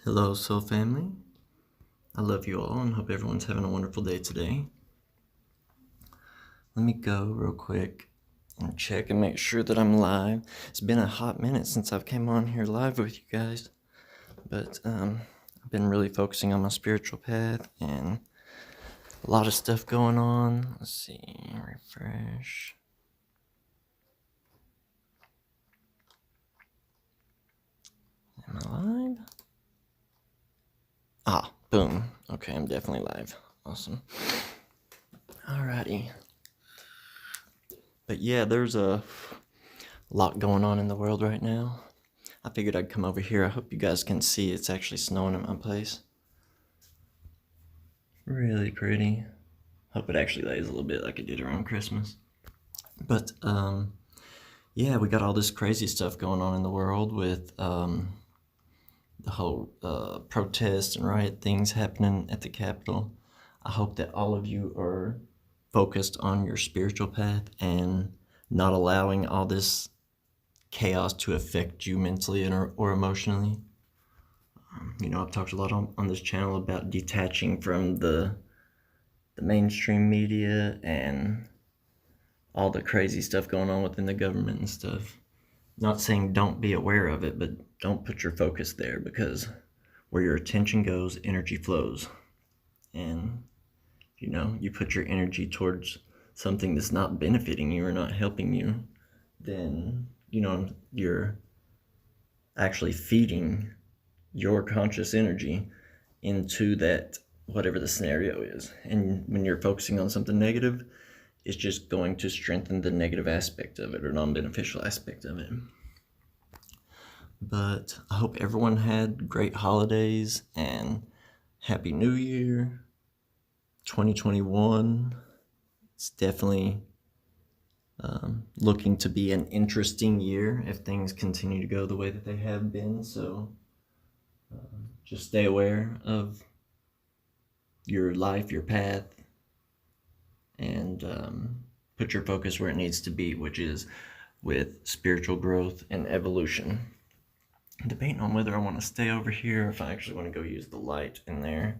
Hello, soul family. I love you all and hope everyone's having a wonderful day today. Let me go real quick and check and make sure that I'm live. It's been a hot minute since I've came on here live with you guys, but I've been really focusing on my spiritual path and a lot of stuff going on. Let's see, refresh. Am I live? Ah, boom. Okay, I'm definitely live. Awesome. Alrighty. But yeah, there's a lot going on in the world right now. I figured I'd come over here. I hope you guys can see it's actually snowing at my place. Really pretty. Hope it actually lays a little bit like it did around Christmas. But yeah, we got all this crazy stuff going on in the world with the whole protest and riot things happening at the Capitol. I hope that all of you are focused on your spiritual path and not allowing all this chaos to affect you mentally or emotionally. I've talked a lot on this channel about detaching from the mainstream media and all the crazy stuff going on within the government and stuff. Not saying don't be aware of it, but don't put your focus there, because where your attention goes, energy flows. And, you put your energy towards something that's not benefiting you or not helping you, then, you're actually feeding your conscious energy into that, whatever the scenario is. And when you're focusing on something negative, it's just going to strengthen the negative aspect of it or non-beneficial aspect of it. But I hope everyone had great holidays and Happy New Year 2021. It's definitely looking to be an interesting year if things continue to go the way that they have been. So just stay aware of your life, your path, and put your focus where it needs to be, which is with spiritual growth and evolution. I'm debating on whether I want to stay over here or if I actually want to go use the light in there.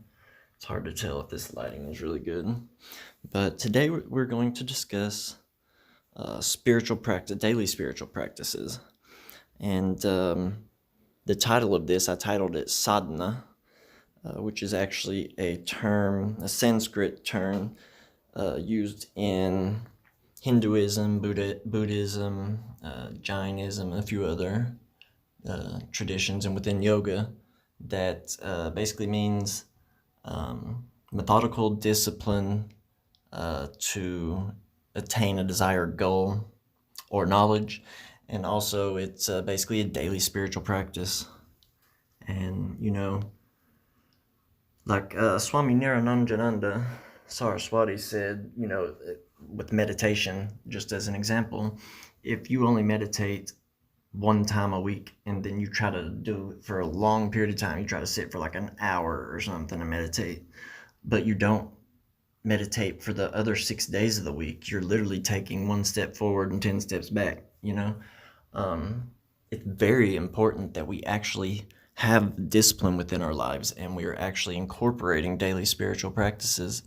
It's hard to tell if this lighting is really good. But today we're going to discuss spiritual practice, daily spiritual practices. And the title of this, I titled it Sadhana, which is actually a Sanskrit term used in Hinduism, Buddhism, Jainism, and a few other traditions, and within yoga, that basically means methodical discipline to attain a desired goal or knowledge. And also it's basically a daily spiritual practice. And like Swami Niranjananda Saraswati said, with meditation, just as an example, if you only meditate one time a week and then you try to do it for a long period of time, you try to sit for like an hour or something and meditate, but you don't meditate for the other 6 days of the week, you're literally taking one step forward and 10 steps back. It's very important that we actually have discipline within our lives, and we are actually incorporating daily spiritual practices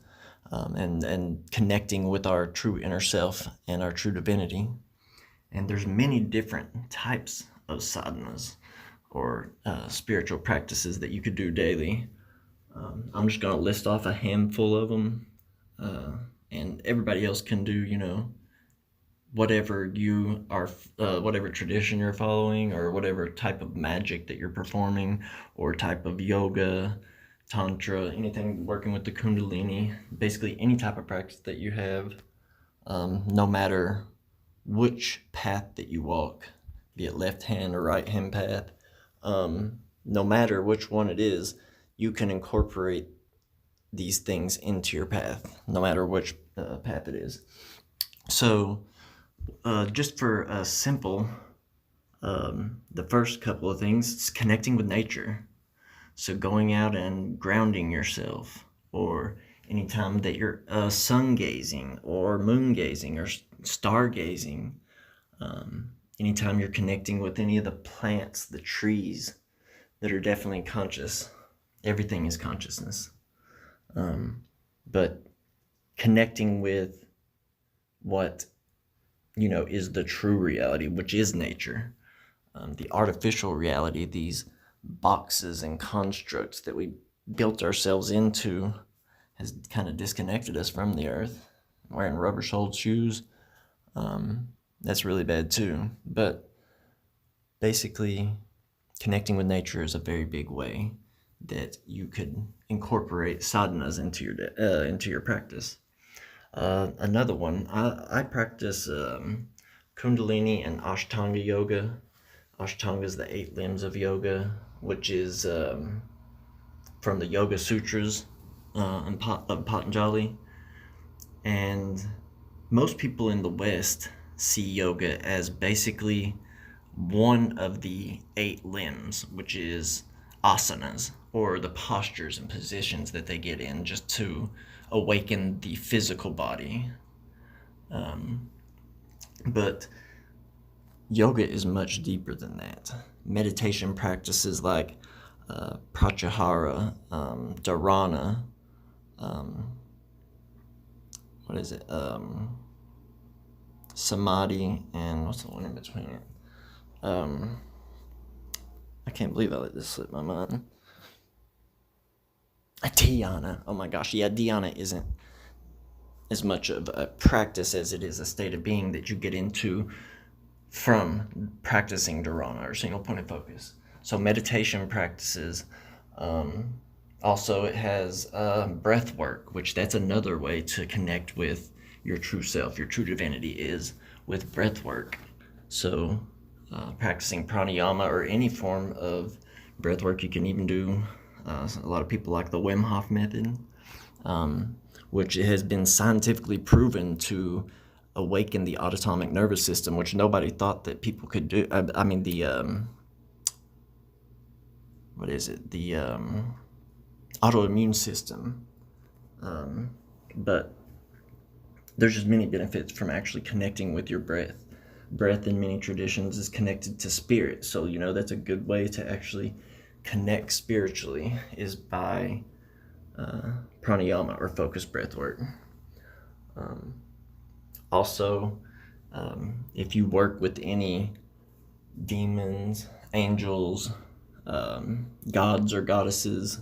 and connecting with our true inner self and our true divinity. And there's many different types of sadhanas or spiritual practices that you could do daily. I'm just going to list off a handful of them, and everybody else can do, whatever you are, whatever tradition you're following, or whatever type of magic that you're performing, or type of yoga, tantra, anything working with the kundalini, basically any type of practice that you have, no matter which path that you walk, be it left hand or right hand path, no matter which one it is, you can incorporate these things into your path, no matter which path it is. So just for a simple, the first couple of things, it's connecting with nature. So going out and grounding yourself, or anytime that you're sun gazing or moon gazing or star gazing, anytime you're connecting with any of the plants, the trees, that are definitely conscious. Everything is consciousness. But connecting with what, is the true reality, which is nature. The artificial reality, these boxes and constructs that we built ourselves into, has kind of disconnected us from the earth. Wearing rubber-soled shoes, that's really bad too. But basically, connecting with nature is a very big way that you could incorporate sadhanas into your practice. Another one, I practice Kundalini and Ashtanga yoga. Ashtanga is the 8 limbs of yoga, which is from the Yoga Sutras of Patanjali. And most people in the West see yoga as basically one of the 8 limbs, which is asanas, or the postures and positions that they get in just to awaken the physical body. But yoga is much deeper than that. Meditation practices like pratyahara, dharana, samadhi, and what's the one in between it? I can't believe I let this slip my mind. Dhyana. Oh my gosh, yeah, dhyana isn't as much of a practice as it is a state of being that you get into from practicing dharana, or single point of focus. So meditation practices, also it has breath work, which that's another way to connect with your true self, your true divinity, is with breath work. So practicing pranayama or any form of breath work. You can even do, a lot of people like the Wim Hof method, which has been scientifically proven to awaken the autonomic nervous system, which nobody thought that people could do. I mean, the autoimmune system. But there's just many benefits from actually connecting with your breath. Breath in many traditions is connected to spirit, so that's a good way to actually connect spiritually, is by pranayama, or focused breath work. Also, if you work with any demons, angels, gods or goddesses,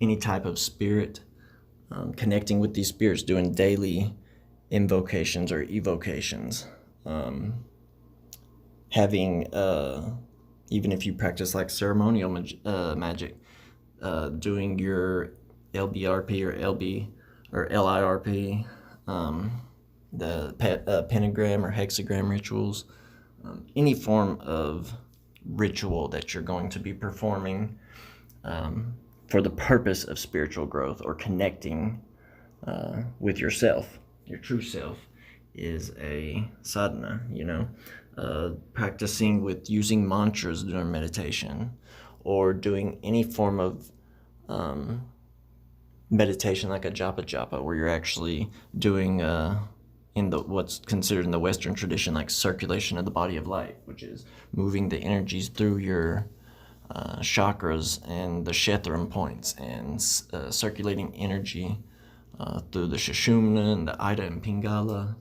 any type of spirit, connecting with these spirits, doing daily invocations or evocations, having, even if you practice like ceremonial magic, doing your LBRP or LB or LIRP, the pentagram or hexagram rituals, any form of ritual that you're going to be performing for the purpose of spiritual growth or connecting with yourself, your true self, is a sadhana. Practicing with using mantras during meditation, or doing any form of meditation like a japa, where you're actually doing in the what's considered in the Western tradition like circulation of the body of light, which is moving the energies through your chakras and the Shetharam points, and circulating energy through the Sushumna and the Ida and Pingala.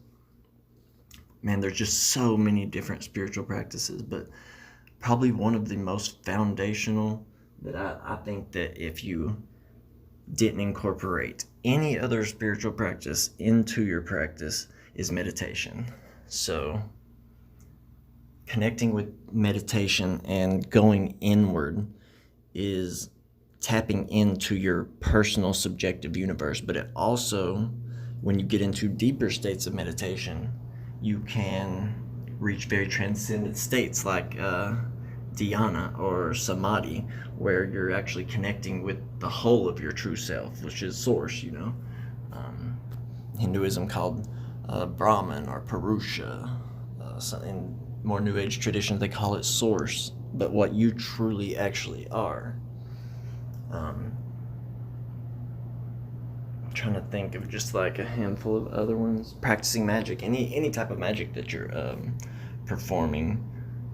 Man, there's just so many different spiritual practices, but probably one of the most foundational that I think that if you didn't incorporate any other spiritual practice into your practice is meditation. So connecting with meditation and going inward is tapping into your personal subjective universe, but it also, when you get into deeper states of meditation, you can reach very transcendent states like dhyana or samadhi, where you're actually connecting with the whole of your true self, which is source. Hinduism called Brahman or Purusha. In more New Age traditions, they call it source, but what you truly actually are. I'm trying to think of just like a handful of other ones. Practicing magic, any type of magic that you're performing,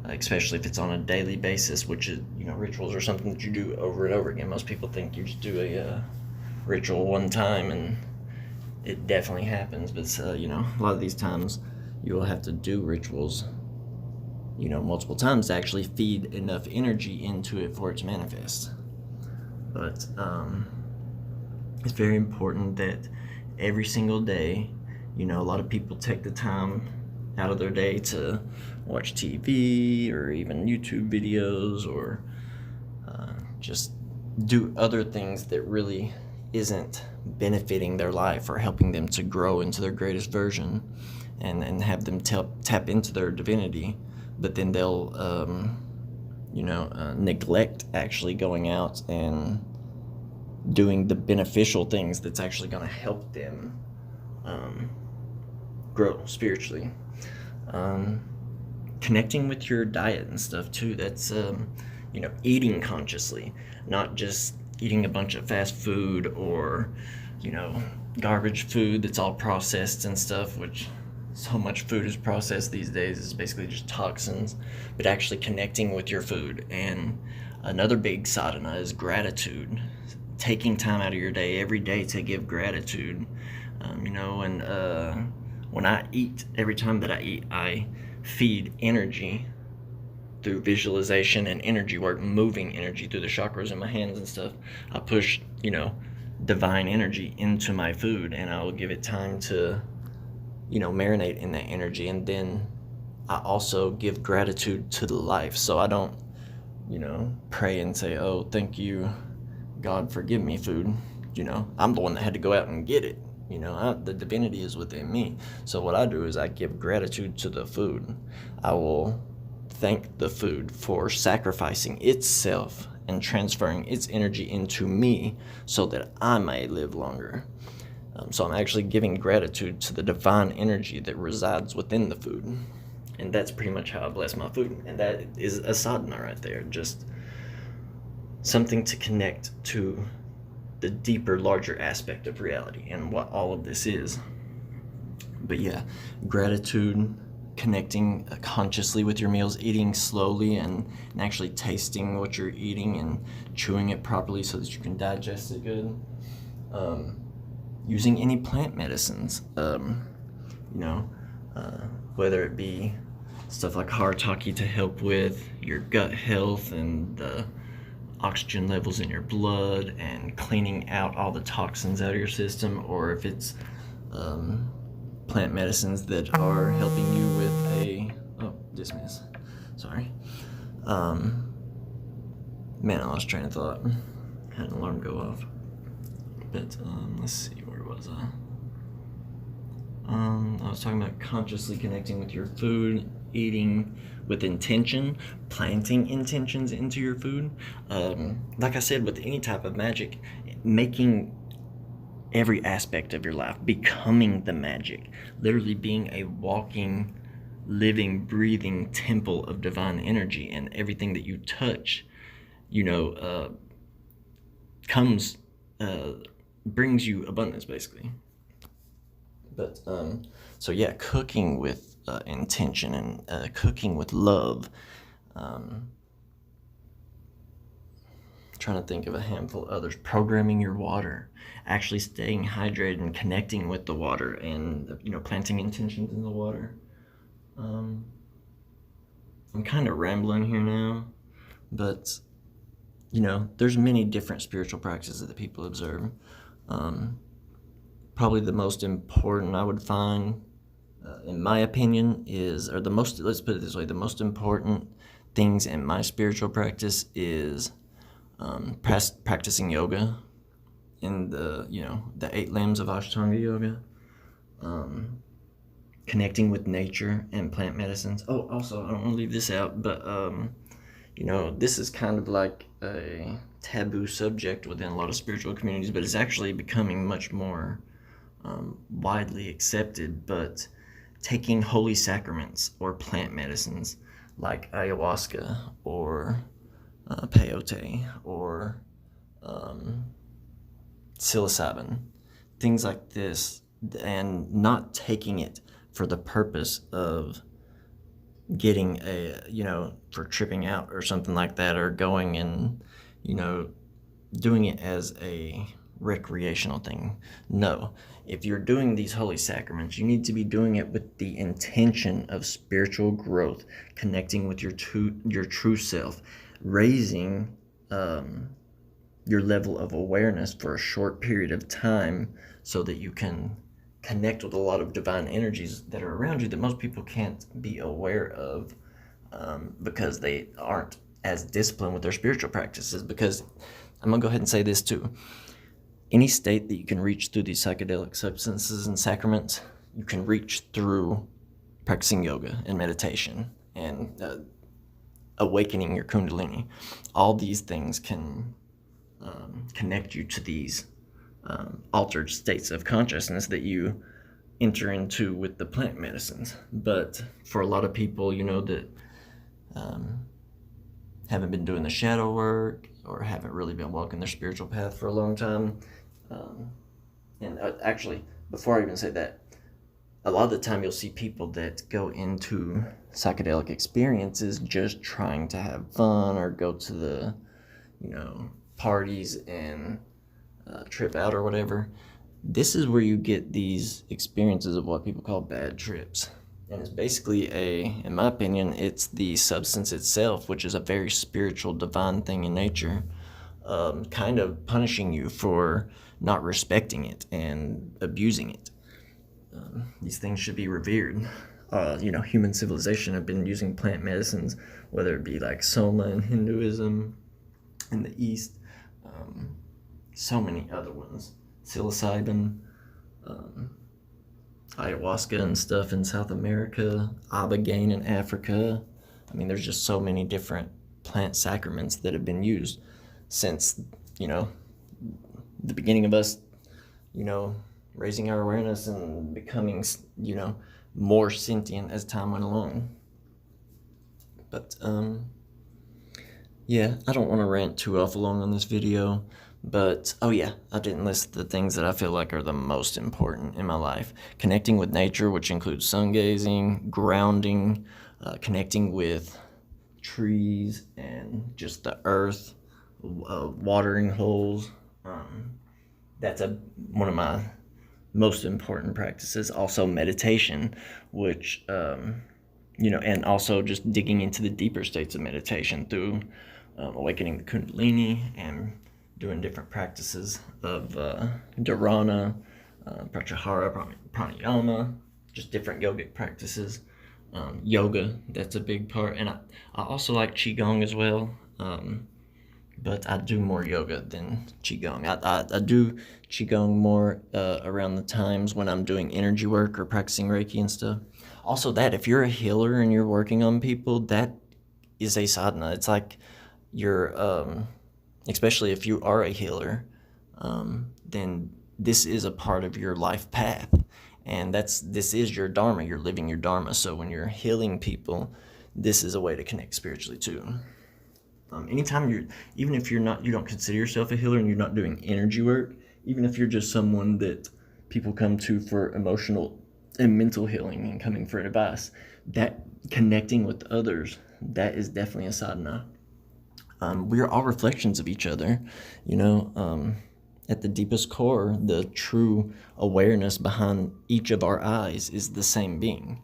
especially if it's on a daily basis, which is, rituals are something that you do over and over again. Most people think you just do a ritual one time, and it definitely happens, but a lot of these times you will have to do rituals, multiple times to actually feed enough energy into it for it to manifest. But it's very important that every single day, a lot of people take the time out of their day to watch TV or even YouTube videos, or just do other things that really isn't benefiting their life or helping them to grow into their greatest version, and have them tap into their divinity. But then they'll neglect actually going out and doing the beneficial things that's actually going to help them grow spiritually. Connecting with your diet and stuff too, that's eating consciously, not just eating a bunch of fast food or garbage food that's all processed and stuff, which so much food is processed these days. It's basically just toxins. But actually connecting with your food. And another big sadhana is gratitude, taking time out of your day every day to give gratitude. And when I eat, every time that I eat, I feed energy through visualization and energy work, moving energy through the chakras in my hands and stuff. I push, divine energy into my food, and I will give it time to, marinate in that energy. And then I also give gratitude to the life. So I don't, pray and say, oh, thank you, God, for giving me food. I'm the one that had to go out and get it. The divinity is within me. So what I do is I give gratitude to the food. I will thank the food for sacrificing itself and transferring its energy into me so that I may live longer. So I'm actually giving gratitude to the divine energy that resides within the food. And that's pretty much how I bless my food. And that is a sadhana right there. Just something to connect to the deeper, larger aspect of reality and what all of this is. But yeah, gratitude, connecting consciously with your meals, eating slowly and actually tasting what you're eating and chewing it properly so that you can digest it good. Using any plant medicines, whether it be stuff like harataki to help with your gut health and the oxygen levels in your blood and cleaning out all the toxins out of your system, or if it's plant medicines that are helping you with dismiss. Sorry. Man, I lost train of thought. Had an alarm go off. But let's see, where was I? I was talking about consciously connecting with your food, eating with intention, planting intentions into your food. Like I said, with any type of magic, making every aspect of your life, becoming the magic, literally being a walking, living, breathing temple of divine energy, and everything that you touch, comes, brings you abundance, basically. But so yeah, cooking with intention and cooking with love. Trying to think of a handful of others. Programming your water, actually staying hydrated and connecting with the water, and planting intentions in the water. I'm kind of rambling here now, but there's many different spiritual practices that people observe. Probably the most important I would find, in my opinion, let's put it this way, the most important things in my spiritual practice is practicing yoga in the 8 limbs of Ashtanga yoga, connecting with nature and plant medicines. Oh, also, I don't want to leave this out, but this is kind of like a taboo subject within a lot of spiritual communities, but it's actually becoming much more widely accepted. But taking holy sacraments or plant medicines like ayahuasca or peyote or psilocybin, things like this, and not taking it for the purpose of getting for tripping out or something like that, or going and, doing it as a recreational thing. No. If you're doing these holy sacraments, you need to be doing it with the intention of spiritual growth, connecting with your true self, raising your level of awareness for a short period of time so that you can connect with a lot of divine energies that are around you that most people can't be aware of, because they aren't as disciplined with their spiritual practices. Because I'm going to go ahead and say this too. Any state that you can reach through these psychedelic substances and sacraments, you can reach through practicing yoga and meditation and awakening your kundalini. All these things can connect you to these altered states of consciousness that you enter into with the plant medicines. But for a lot of people, that haven't been doing the shadow work or haven't really been walking their spiritual path for a long time, and actually, before I even say that, a lot of the time you'll see people that go into psychedelic experiences just trying to have fun or go to the, parties and trip out or whatever. This is where you get these experiences of what people call bad trips. And it's basically in my opinion, it's the substance itself, which is a very spiritual, divine thing in nature, kind of punishing you for not respecting it and abusing it. These things should be revered. Human civilization have been using plant medicines, whether it be like Soma in Hinduism in the East, so many other ones, psilocybin, ayahuasca and stuff in South America, ibogaine in Africa. I mean, there's just so many different plant sacraments that have been used since, the beginning of us, raising our awareness and becoming, more sentient as time went along. But, yeah, I don't want to rant too awful long on this video, but, oh yeah, I didn't list the things that I feel like are the most important in my life. Connecting with nature, which includes sun gazing, grounding, connecting with trees and just the earth, watering holes. That's one of my most important practices. Also meditation, which, and also just digging into the deeper states of meditation through awakening the kundalini and doing different practices of dharana, pratyahara, pranayama, just different yogic practices. Yoga, that's a big part. And I also like qigong as well. But I do more yoga than qigong. I do qigong more around the times when I'm doing energy work or practicing Reiki and stuff. Also, that if you're a healer and you're working on people, that is a sadhana. It's like you're, especially if you are a healer, then this is a part of your life path, and this is your dharma. You're living your dharma. So when you're healing people, this is a way to connect spiritually too. Anytime even if you don't consider yourself a healer and you're not doing energy work, even if you're just someone that people come to for emotional and mental healing and coming for advice, that connecting with others, that is definitely a sadhana. We are all reflections of each other, at the deepest core, the true awareness behind each of our eyes is the same being.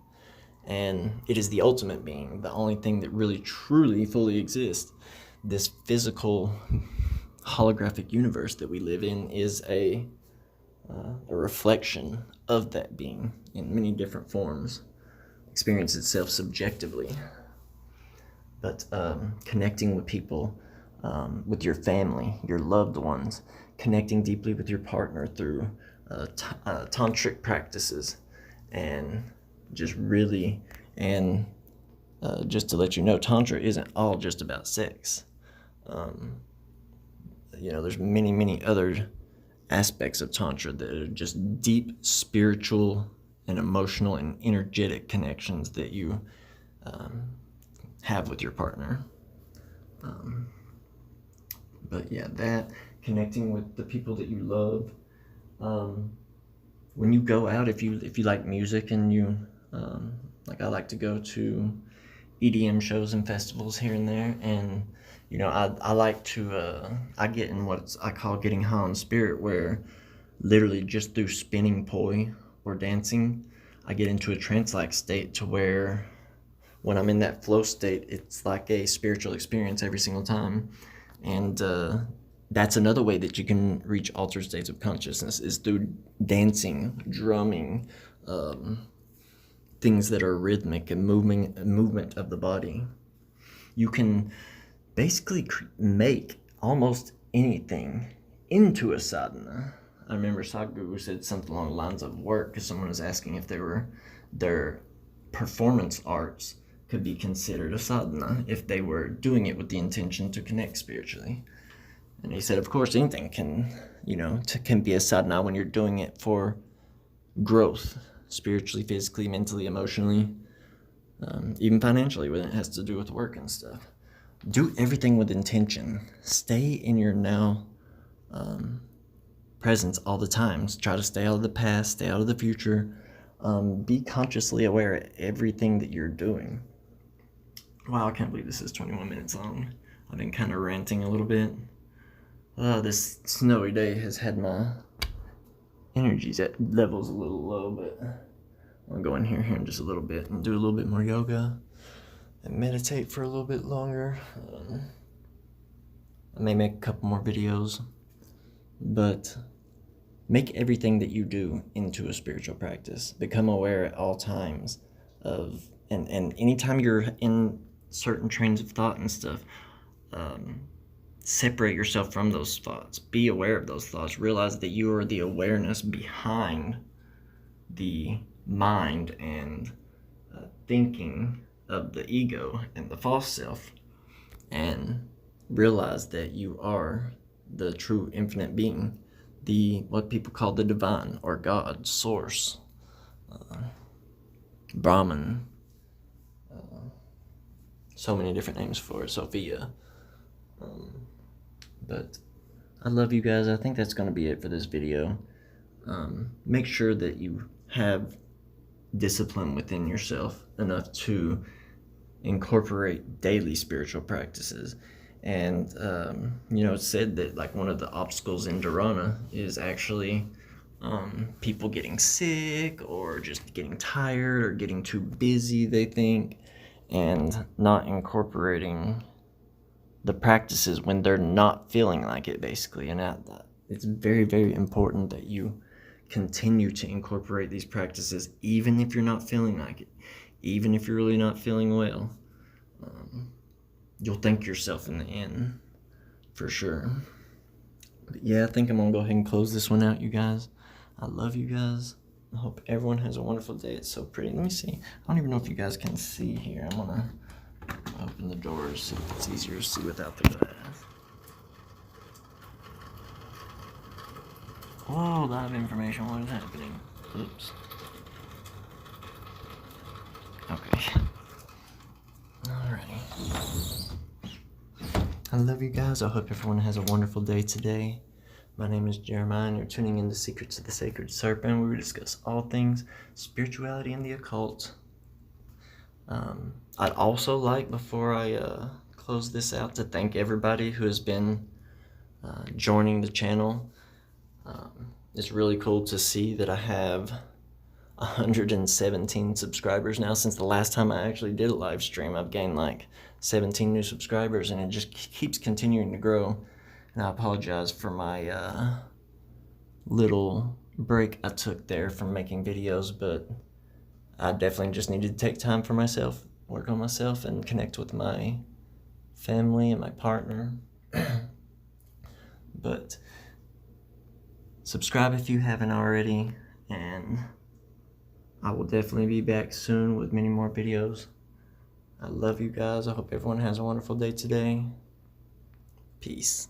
And it is the ultimate being, the only thing that really, truly, fully exists. This physical, holographic universe that we live in is a reflection of that being in many different forms, experience itself subjectively. But connecting with people, with your family, your loved ones, connecting deeply with your partner through tantric practices, and just really, and just to let you know, Tantra isn't all just about sex. There's many, many other aspects of Tantra that are just deep spiritual and emotional and energetic connections that you have with your partner. But yeah, that connecting with the people that you love. When you go out, if you like music and you like, I like to go to EDM shows and festivals here and there, and you know, I like to I get in what I call getting high on spirit, where literally just through spinning poi or dancing, I get into a trance-like state to where when I'm in that flow state, it's like a spiritual experience every single time. And that's another way that you can reach altered states of consciousness, is through dancing, drumming, things that are rhythmic and movement of the body. You can basically make almost anything into a sadhana. I remember Sadhguru said something along the lines of work, because someone was asking if their performance arts could be considered a sadhana if they were doing it with the intention to connect spiritually. And he said, of course, anything can, can be a sadhana when you're doing it for growth, spiritually, physically, mentally, emotionally, even financially, when it has to do with work and stuff. Do everything with intention. Stay in your now presence all the time. Try to stay out of the past, stay out of the future. Be consciously aware of everything that you're doing. Wow, I can't believe this is 21 minutes long. I've been kind of ranting a little bit. This snowy day has had my energy levels a little low, but I'll go in here in just a little bit and do a little bit more yoga and meditate for a little bit longer. I may make a couple more videos, but make everything that you do into a spiritual practice. Become aware at all times of, and anytime you're in certain trains of thought and stuff, separate yourself from those thoughts. Be aware of those thoughts. Realize that you are the awareness behind the mind and thinking of the ego and the false self, and realize that you are the true infinite being, what people call the divine or God, source, Brahman, so many different names for it, Sophia. But I love you guys. I think that's going to be it for this video. Make sure that you have discipline within yourself enough to incorporate daily spiritual practices. And it's said that like one of the obstacles in dharana is actually people getting sick or just getting tired or getting too busy, they think, and not incorporating the practices when they're not feeling like it, basically. And it's very, very important that you continue to incorporate these practices even if you're not feeling like it, even if you're really not feeling well. You'll thank yourself in the end, for sure. But yeah, I think I'm gonna go ahead and close this one out, you guys. I love you guys. I hope everyone has a wonderful day. It's so pretty. Let me see. I don't even know if you guys can see here. I'm gonna open the doors, see if it's easier to see without the glass. Whoa, a lot of information. What is happening? Oops. Okay. Alrighty. I love you guys. I hope everyone has a wonderful day today. My name is Jeremiah, and you're tuning in to Secrets of the Sacred Serpent, where we discuss all things spirituality and the occult. I'd also like, before I close this out, to thank everybody who has been joining the channel. It's really cool to see that I have 117 subscribers now. Since the last time I actually did a live stream, I've gained like 17 new subscribers, and it just keeps continuing to grow. And I apologize for my little break I took there from making videos, but I definitely just needed to take time for myself, work on myself, and connect with my family and my partner. But subscribe if you haven't already, and I will definitely be back soon with many more videos. I love you guys. I hope everyone has a wonderful day today. Peace.